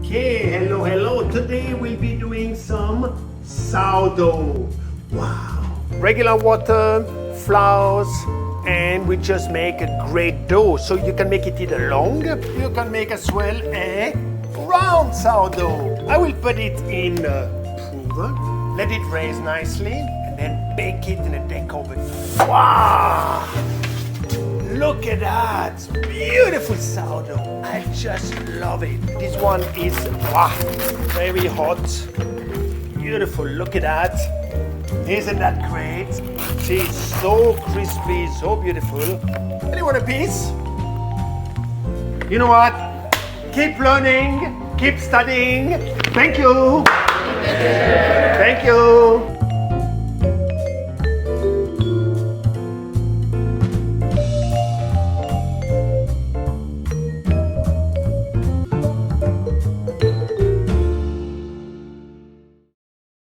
Okay, hello. Today we'll be doing some sourdough. Wow. Regular water, flours, and we just make a great dough. So you can make it either long, you can make as well a round sourdough. I will put it in a prover, let it raise nicely, and then bake it in a deck oven. Wow! Look at that! Beautiful sourdough! I just love it. This one is very hot. Beautiful, look at that. Isn't that great? See, it's so crispy, so beautiful. Anyone a piece? You know what? Keep learning, keep studying. Thank you. Thank you.